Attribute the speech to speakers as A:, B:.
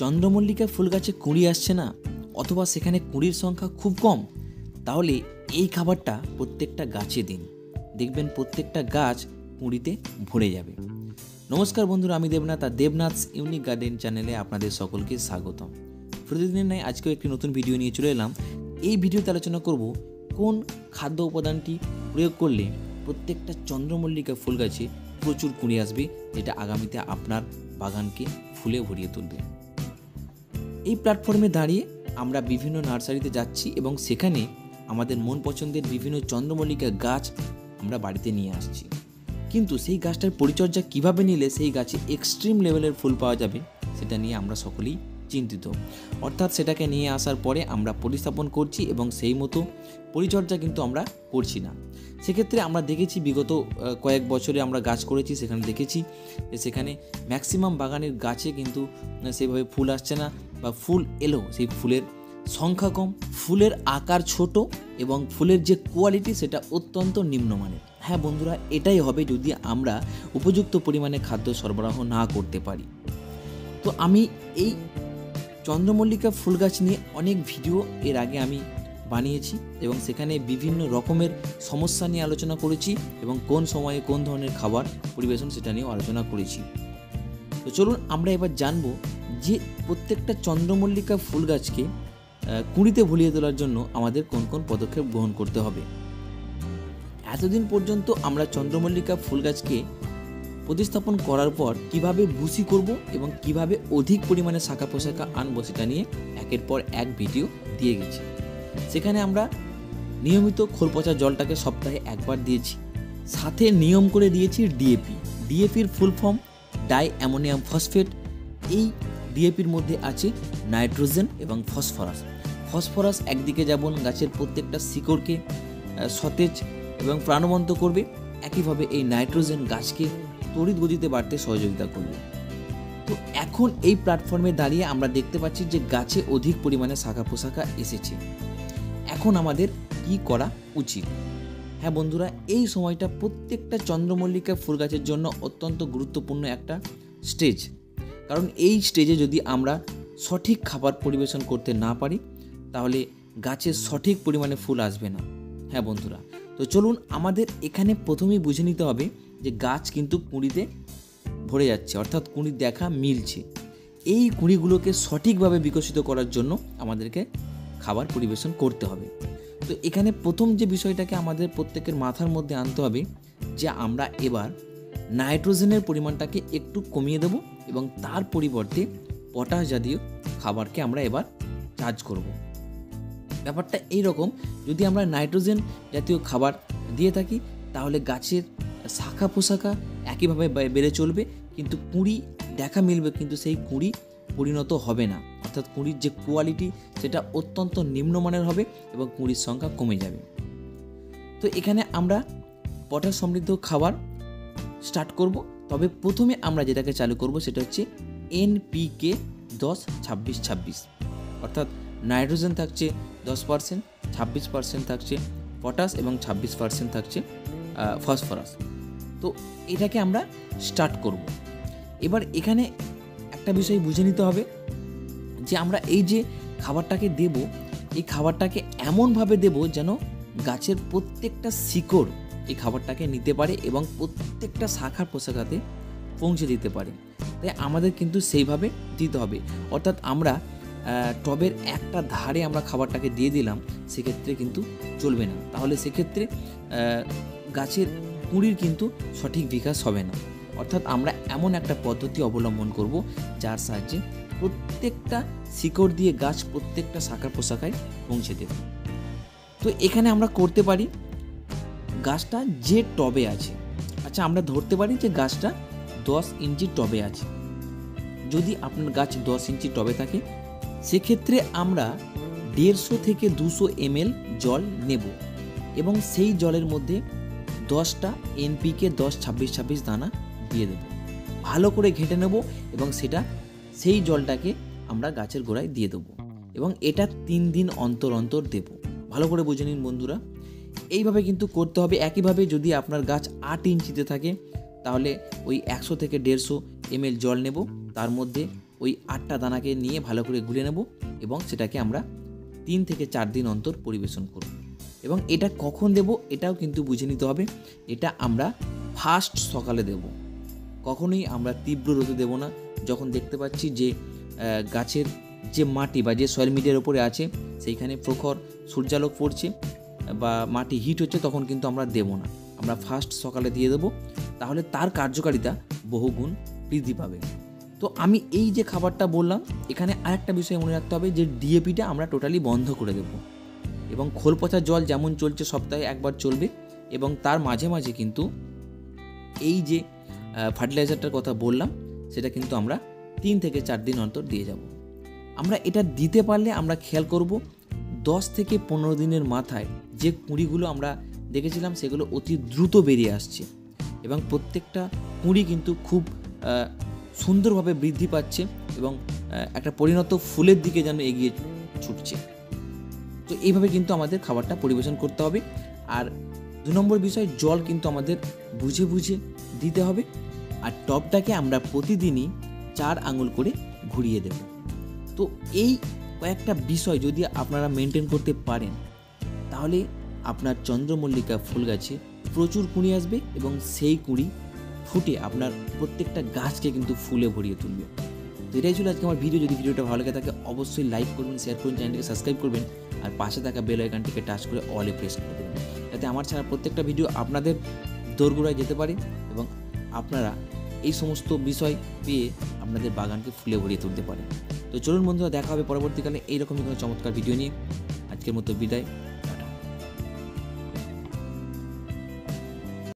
A: চন্দ্রমল্লিকা ফুল গাছে কুঁড়ি আসছে না, অথবা সেখানে কুঁড়ির সংখ্যা খুব কম, তাহলে এই খাবারটা প্রত্যেকটা গাছে দিন, দেখবেন প্রত্যেকটা গাছ কুঁড়িতে ভরে যাবে। নমস্কার বন্ধুরা, আমি দেবনাথ, আর দেবনাথস ইউনিক গার্ডেন চ্যানেলে আপনাদের সকলকে স্বাগতম। প্রতিদিনের ন্যায় আজকেও একটি নতুন ভিডিও নিয়ে চলে এলাম। এই ভিডিওতে আলোচনা করব কোন খাদ্য উপাদানটি প্রয়োগ করলে প্রত্যেকটা চন্দ্রমল্লিকা ফুল গাছে প্রচুর কুঁড়ি আসবে, যেটা আগামীতে আপনার বাগানকে ফুলে ভরিয়ে তুলবে। এই প্ল্যাটফর্মে দাঁড়িয়ে আমরা বিভিন্ন নার্সারিতে যাচ্ছি এবং সেখানে আমাদের মন পছন্দের বিভিন্ন চন্দ্রমল্লিকা গাছ আমরা বাড়িতে নিয়ে আসছি, কিন্তু সেই গাছটার পরিচর্যা কিভাবে নিলে সেই গাছে এক্সট্রিম লেভেলের ফুল পাওয়া যাবে সেটা নিয়ে আমরা সকলেই চিন্তিত। অর্থাৎ সেটাকে নিয়ে আসার পরে আমরা প্রতিস্থাপন করছি এবং সেই মতো পরিচর্যা কিন্তু আমরা করছি না। সেক্ষেত্রে আমরা দেখেছি বিগত কয়েক বছরে আমরা গাছ করেছি, সেখানে দেখেছি যে সেখানে ম্যাক্সিমাম বাগানের গাছে কিন্তু সেইভাবে ফুল আসছে না, বা ফুল এলেও সেই ফুলের সংখ্যা কম, ফুলের আকার ছোট এবং ফুলের যে কোয়ালিটি সেটা অত্যন্ত নিম্নমানের। হ্যাঁ বন্ধুরা, এটাই হবে যদি আমরা উপযুক্ত পরিমাণে খাদ্য সরবরাহ না করতে পারি। তো আমি এই চন্দ্রমল্লিকা ফুল গাছ নিয়ে অনেক ভিডিও এর আগে আমি বানিয়েছি এবং সেখানে বিভিন্ন রকমের সমস্যা নিয়ে আলোচনা করেছি এবং কোন সময়ে কোন ধরনের খাবার পরিবেশন সেটা নিয়েও আলোচনা করেছি। তো চলুন আমরা এবার জানবো যে প্রত্যেকটা চন্দ্রমল্লিকা ফুল গাছকে কুঁড়িতে ভরিয়ে তোলার জন্য আমাদের কোন কোন পদক্ষেপ গ্রহণ করতে হবে। এতদিন পর্যন্ত আমরা চন্দ্রমল্লিকা ফুল গাছকে প্রতিস্থাপন করার পর কিভাবে ভুসি করব এবং কিভাবে অধিক পরিমাণে শাখা পোশাকা আনবো সেটা নিয়ে একের পর এক ভিডিও দিয়ে গেছি। সেখানে আমরা নিয়মিত খোল পচা জলটাকে সপ্তাহে একবার দিয়েছি, সাথে নিয়ম করে দিয়েছি ডিএপি। ডিএপির full form di ammonium phosphate. এই ডিএপির মধ্যে আছে নাইট্রোজেন এবং ফসফরাস। ফসফরাস একদিকে যেমন গাছের প্রত্যেকটা শিকড়কে সতেজ এবং প্রাণবন্ত করবে, একইভাবে এই নাইট্রোজেন গাছকে তড়িৎ গতিতে বাড়তে সহযোগিতা করবে। তো এখন এই প্ল্যাটফর্মে দাঁড়িয়ে আমরা দেখতে পাচ্ছি যে গাছে অধিক পরিমাণে শাখা পোশাকা এসেছে। এখন আমাদের কি করা উচিত? হ্যাঁ বন্ধুরা, এই সময়টা প্রত্যেকটা চন্দ্রমল্লিকা ফুল গাছের জন্য অত্যন্ত গুরুত্বপূর্ণ একটা স্টেজ, কারণ এই স্টেজে যদি আমরা সঠিক খাবার পরিবেশন করতে না পারি তাহলে গাছের সঠিক পরিমাণে ফুল আসবে না। হ্যাঁ বন্ধুরা, তো চলুন আমাদের এখানে প্রথমেই বুঝে নিতে হবে যে গাছ কিন্তু কুঁড়িতে ভরে যাচ্ছে, অর্থাৎ কুঁড়ি দেখা মিলছে। এই কুঁড়িগুলোকে সঠিকভাবে বিকশিত করার জন্য আমাদেরকে খাবার পরিবেশন করতে হবে। তো এখানে প্রথম যে বিষয়টাকে আমাদের প্রত্যেকের মাথার মধ্যে আনতে হবে যে আমরা এবার নাইট্রোজেনের পরিমাণটাকে একটু কমিয়ে দেব এবং তার পরিবর্তে পটাশ জাতীয় খাবারকে আমরা এবার চার্জ করব। ব্যাপারটা এইরকম, যদি আমরা নাইট্রোজেন জাতীয় খাবার দিয়ে থাকি তাহলে গাছের শাখা পোশাকা একইভাবে বেড়ে চলবে, কিন্তু কুঁড়ি দেখা মিলবে, কিন্তু সেই কুঁড়ি পরিণত হবে না। অর্থাৎ কুঁড়ির যে কোয়ালিটি সেটা অত্যন্ত নিম্নমানের হবে এবং কুঁড়ির সংখ্যা কমে যাবে। তো এখানে আমরা পটাশ সমৃদ্ধ খাবার স্টার্ট করব। তবে প্রথমে আমরা যেটাকে চালু করব সেটা হচ্ছে NPK 10-26-26, অর্থাৎ নাইট্রোজেন থাকছে 10%, 26% থাকছে পটাশ এবং 26% থাকছে ফসফরাস। তো এটাকে আমরা স্টার্ট করব। এবার এখানে একটা বিষয় বুঝে নিতে হবে যে আমরা এই যে খাবারটাকে দেব, এই খাবারটাকে এমনভাবে দেব যেন গাছের প্রত্যেকটা শিকড় এই খাবারটাকে নিতে পারে এবং প্রত্যেকটা শাখার পোশাকাতে পৌঁছে দিতে পারে। তাই আমাদের কিন্তু সেইভাবে দিতে হবে। অর্থাৎ আমরা টবের একটা ধারে আমরা খাবারটাকে দিয়ে দিলাম, সেক্ষেত্রে কিন্তু চলবে না। তাহলে সেক্ষেত্রে গাছের কুঁড়ির কিন্তু সঠিক বিকাশ হবে না। অর্থাৎ আমরা এমন একটা পদ্ধতি অবলম্বন করব যার সাহায্যে প্রত্যেকটা শিকড় দিয়ে গাছ প্রত্যেকটা শাখা পোশাকায় পৌঁছে দেবে। তো এখানে আমরা করতে পারি গাছটা যে টবে আছে, আচ্ছা আমরা ধরতে পারি যে গাছটা 10 ইঞ্চি টবে আছে। যদি আপনার গাছ 10 ইঞ্চি টবে থাকে সেক্ষেত্রে আমরা 150 থেকে 200 ml জল নেব এবং সেই জলের মধ্যে 10টা NPK 10-26-26 দানা দিয়ে দেব। ভালো করে ঘেঁটে নেব এবং সেই জলটাকে আমরা গাছের গোড়ায় দিয়ে দেবো এবং এটা 3 দিন অন্তর অন্তর দেব। ভালো করে বুঝে নিন বন্ধুরা, এইভাবে কিন্তু করতে হবে। একইভাবে যদি আপনার গাছ 8 ইঞ্চিতে থাকে তাহলে ওই 100 থেকে 150 ml জল নেব, তার মধ্যে ওই 8টা দানাকে নিয়ে ভালো করে গুলে নেব এবং সেটাকে আমরা 3 থেকে 4 দিন অন্তর পরিবেশন করব। এবং এটা কখন দেব এটাও কিন্তু বুঝে নিতে হবে। এটা আমরা ফার্স্ট সকালে দেব, কখনোই আমরা তীব্র রোদে দেব না। যখন দেখতে পাচ্ছি যে গাছের যে মাটি বা যে সয়েল মিডিয়ার উপরে আছে সেইখানে প্রখর সূর্যালোক পড়ছে বা মাটি হিট হচ্ছে, তখন কিন্তু আমরা দেব না। আমরা ফার্স্ট সকালে দিয়ে দেবো, তাহলে তার কার্যকারিতা বহুগুণ বৃদ্ধি পাবে। তো আমি এই যে খাবারটা বললাম, এখানে আরেকটা বিষয় মনে রাখতে হবে যে ডিএপিটা আমরা টোটালি বন্ধ করে দেব এবং খোল পচা জল যেমন চলছে সপ্তাহে একবার চলবে, এবং তার মাঝে মাঝে কিন্তু এই যে ফার্টিলাইজারটার কথা বললাম সেটা কিন্তু আমরা 3 থেকে 4 দিন অন্তর দিয়ে যাব। আমরা এটা দিতে পারলে আমরা খেয়াল করব 10 থেকে 15 দিনের মাথায় যে কুঁড়িগুলো আমরা দেখেছিলাম সেগুলো অতি দ্রুত বেরিয়ে আসছে এবং প্রত্যেকটা কুঁড়ি কিন্তু খুব সুন্দরভাবে বৃদ্ধি পাচ্ছে এবং একটা পরিণত ফুলের দিকে যেন এগিয়ে ছুটছে। তো এইভাবে কিন্তু আমাদের খাবারটা পরিবেশন করতে হবে। আর 2 নম্বর বিষয়, জল কিন্তু আমাদের বুঝে বুঝে দিতে হবে। আর টবটাকে আমরা প্রতিদিনই 4 আঙুল করে ঘুরিয়ে দেব। তো এই কয়েকটা বিষয় যদি আপনারা মেনটেন করতে পারেন, তাহলে আপনার চন্দ্রমল্লিকা ফুল গাছে প্রচুর কুঁড়ি আসবে এবং সেই কুঁড়ি ফুটে আপনার প্রত্যেকটা গাছকে কিন্তু ফুলে ভরিয়ে তুলবে। তো এটাই ছিল আজকে আমার ভিডিও। যদি ভিডিওটা ভালো লাগে থাকে অবশ্যই লাইক করবেন, শেয়ার করবেন, চ্যানেলটিকে সাবস্ক্রাইব করবেন আর পাশে থাকা বেল আইকনটিকে টাচ করে অলে প্রেস করে দেবেন, যাতে আমার ছাড়া প্রত্যেকটা ভিডিও আপনাদের দোরগোড়ায় যেতে পারে এবং আপনারা এই সমস্ত বিষয় পেয়ে আপনাদের বাগানকে ফুলে ভরিয়ে তুলতে পারেন। তো চলুন বন্ধুরা, দেখা হবে পরবর্তীকালে এইরকমই কোনো চমৎকার ভিডিও নিয়ে। আজকের মতো বিদায়।